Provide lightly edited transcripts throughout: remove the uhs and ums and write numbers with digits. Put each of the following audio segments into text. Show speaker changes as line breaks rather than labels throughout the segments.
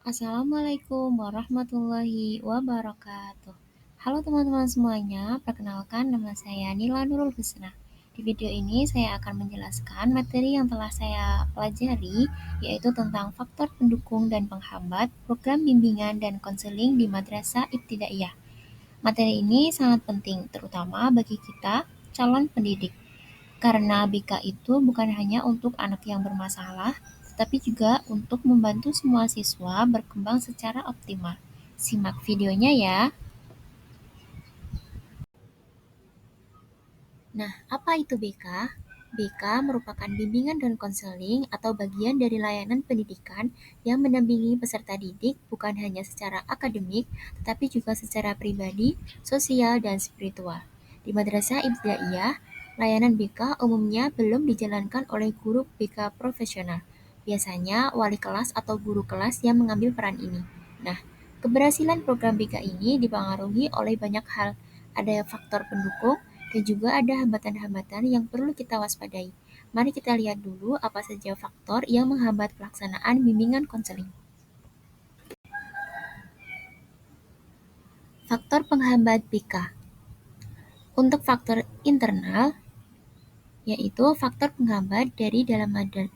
Assalamualaikum warahmatullahi wabarakatuh. Halo teman-teman semuanya, perkenalkan nama saya Nila Nurul Husna. Di video ini saya akan menjelaskan materi yang telah saya pelajari, yaitu tentang faktor pendukung dan penghambat program bimbingan dan konseling di Madrasah Ibtidaiyah. Materi ini sangat penting, terutama bagi kita calon pendidik. Karena BK itu bukan hanya untuk anak yang bermasalah, tetapi juga untuk membantu semua siswa berkembang secara optimal. Simak videonya ya. Nah, apa itu BK? BK merupakan bimbingan dan konseling atau bagian dari layanan pendidikan yang mendampingi peserta didik bukan hanya secara akademik, tetapi juga secara pribadi, sosial, dan spiritual. Di Madrasah Ibtidaiyah, layanan BK umumnya belum dijalankan oleh guru BK profesional. Biasanya wali kelas atau guru kelas yang mengambil peran ini. Nah, keberhasilan program BK ini dipengaruhi oleh banyak hal. Ada faktor pendukung, dan juga ada hambatan-hambatan yang perlu kita waspadai. Mari kita lihat dulu apa saja faktor yang menghambat pelaksanaan bimbingan konseling. Faktor penghambat BK. Untuk faktor internal, yaitu faktor penghambat dari dalam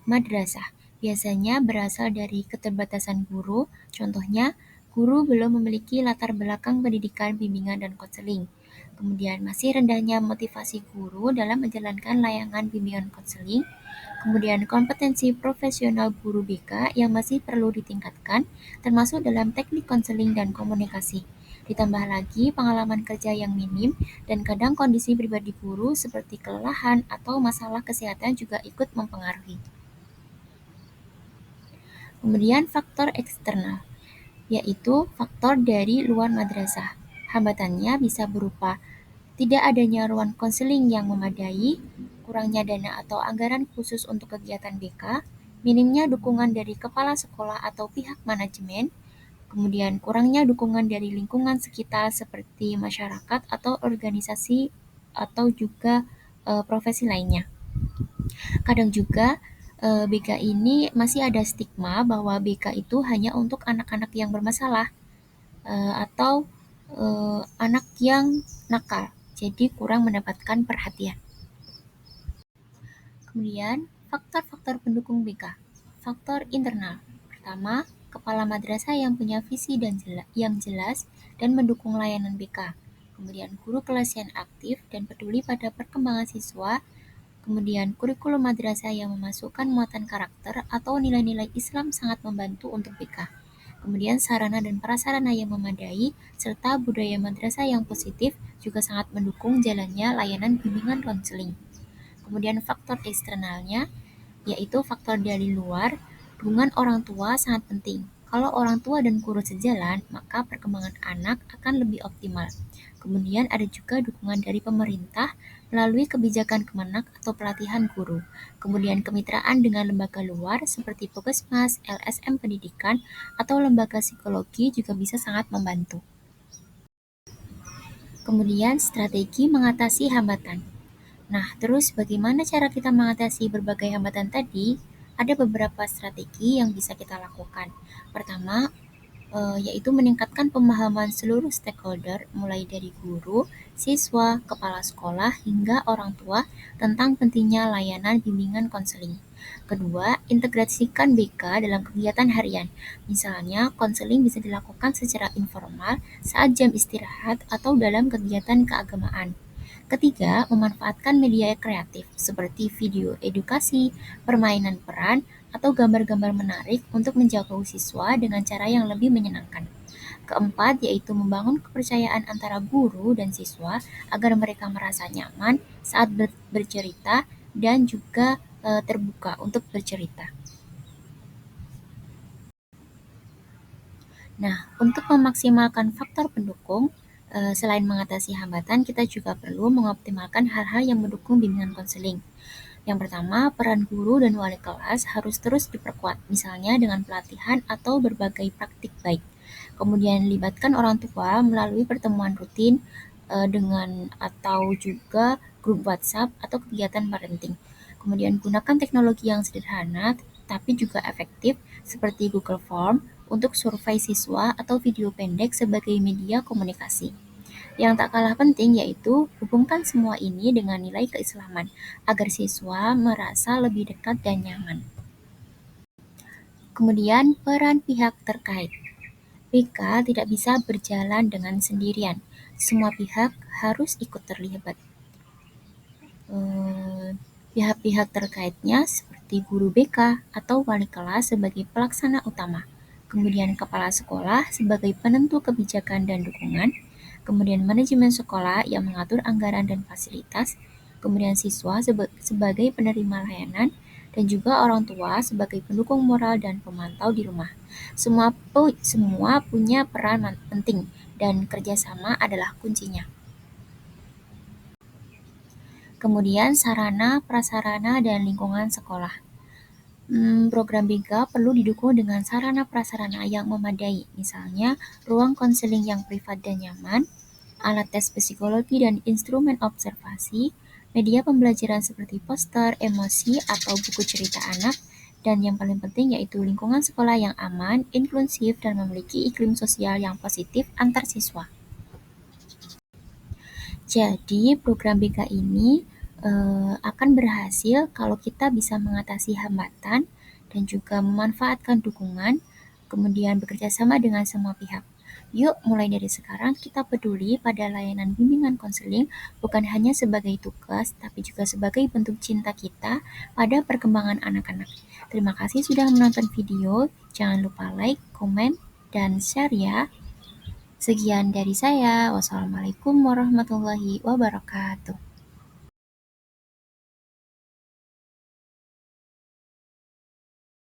madrasah. Biasanya berasal dari keterbatasan guru, contohnya guru belum memiliki latar belakang pendidikan bimbingan dan konseling. Kemudian masih rendahnya motivasi guru dalam menjalankan layanan bimbingan konseling. Kemudian kompetensi profesional guru BK yang masih perlu ditingkatkan, termasuk dalam teknik konseling dan komunikasi. Ditambah lagi pengalaman kerja yang minim dan kadang kondisi pribadi guru seperti kelelahan atau masalah kesehatan juga ikut mempengaruhi. Kemudian faktor eksternal, yaitu faktor dari luar madrasah. Hambatannya bisa berupa tidak adanya ruang konseling yang memadai, kurangnya dana atau anggaran khusus untuk kegiatan BK, minimnya dukungan dari kepala sekolah atau pihak manajemen, kemudian kurangnya dukungan dari lingkungan sekitar seperti masyarakat atau organisasi atau juga profesi lainnya. Kadang juga BK ini masih ada stigma bahwa BK itu hanya untuk anak-anak yang bermasalah atau anak yang nakal, jadi kurang mendapatkan perhatian. Kemudian, faktor-faktor pendukung BK. Faktor internal. Pertama, kepala madrasah yang punya visi yang jelas dan mendukung layanan BK. Kemudian, guru kelas yang aktif dan peduli pada perkembangan siswa. Kemudian, kurikulum madrasah yang memasukkan muatan karakter atau nilai-nilai Islam sangat membantu untuk BK. Kemudian, sarana dan prasarana yang memadai, serta budaya madrasah yang positif juga sangat mendukung jalannya layanan bimbingan konseling. Kemudian faktor eksternalnya, yaitu faktor dari luar, dukungan orang tua sangat penting. Kalau orang tua dan guru sejalan, maka perkembangan anak akan lebih optimal. Kemudian ada juga dukungan dari pemerintah melalui kebijakan kemenak atau pelatihan guru. Kemudian kemitraan dengan lembaga luar seperti Puskesmas, LSM pendidikan, atau lembaga psikologi juga bisa sangat membantu. Kemudian strategi mengatasi hambatan. Nah, terus bagaimana cara kita mengatasi berbagai hambatan tadi? Ada beberapa strategi yang bisa kita lakukan. Pertama, yaitu meningkatkan pemahaman seluruh stakeholder, mulai dari guru, siswa, kepala sekolah, hingga orang tua tentang pentingnya layanan bimbingan konseling. Kedua, integrasikan BK dalam kegiatan harian. Misalnya, konseling bisa dilakukan secara informal saat jam istirahat atau dalam kegiatan keagamaan. Ketiga, memanfaatkan media kreatif seperti video edukasi, permainan peran, atau gambar-gambar menarik untuk menjangkau siswa dengan cara yang lebih menyenangkan. Keempat, yaitu membangun kepercayaan antara guru dan siswa agar mereka merasa nyaman saat bercerita dan juga terbuka untuk bercerita. Nah, untuk memaksimalkan faktor pendukung, selain mengatasi hambatan, kita juga perlu mengoptimalkan hal-hal yang mendukung bimbingan konseling. Yang pertama, peran guru dan wali kelas harus terus diperkuat, misalnya dengan pelatihan atau berbagai praktik baik. Kemudian libatkan orang tua melalui pertemuan rutin dengan atau juga grup WhatsApp atau kegiatan parenting. Kemudian gunakan teknologi yang sederhana tapi juga efektif seperti Google Form untuk survei siswa atau video pendek sebagai media komunikasi. Yang tak kalah penting yaitu hubungkan semua ini dengan nilai keislaman agar siswa merasa lebih dekat dan nyaman. Kemudian peran pihak terkait. BK tidak bisa berjalan dengan sendirian. Semua pihak harus ikut terlibat. Pihak-pihak terkaitnya seperti guru BK atau wali kelas sebagai pelaksana utama, kemudian kepala sekolah sebagai penentu kebijakan dan dukungan, kemudian manajemen sekolah yang mengatur anggaran dan fasilitas, kemudian siswa sebagai penerima layanan, dan juga orang tua sebagai pendukung moral dan pemantau di rumah. Semua punya peran penting dan kerjasama adalah kuncinya. Kemudian sarana, prasarana, dan lingkungan sekolah. Program BK perlu didukung dengan sarana prasarana yang memadai, misalnya ruang konseling yang privat dan nyaman, alat tes psikologi dan instrumen observasi, media pembelajaran seperti poster, emosi, atau buku cerita anak, dan yang paling penting yaitu lingkungan sekolah yang aman, inklusif, dan memiliki iklim sosial yang positif antar siswa. Jadi program BK ini akan berhasil kalau kita bisa mengatasi hambatan dan juga memanfaatkan dukungan, kemudian bekerja sama dengan semua pihak. Yuk, mulai dari sekarang kita peduli pada layanan bimbingan konseling bukan hanya sebagai tugas, tapi juga sebagai bentuk cinta kita pada perkembangan anak-anak. Terima kasih sudah menonton video. Jangan lupa like, komen, dan share ya. Sekian dari saya. Wassalamualaikum warahmatullahi wabarakatuh.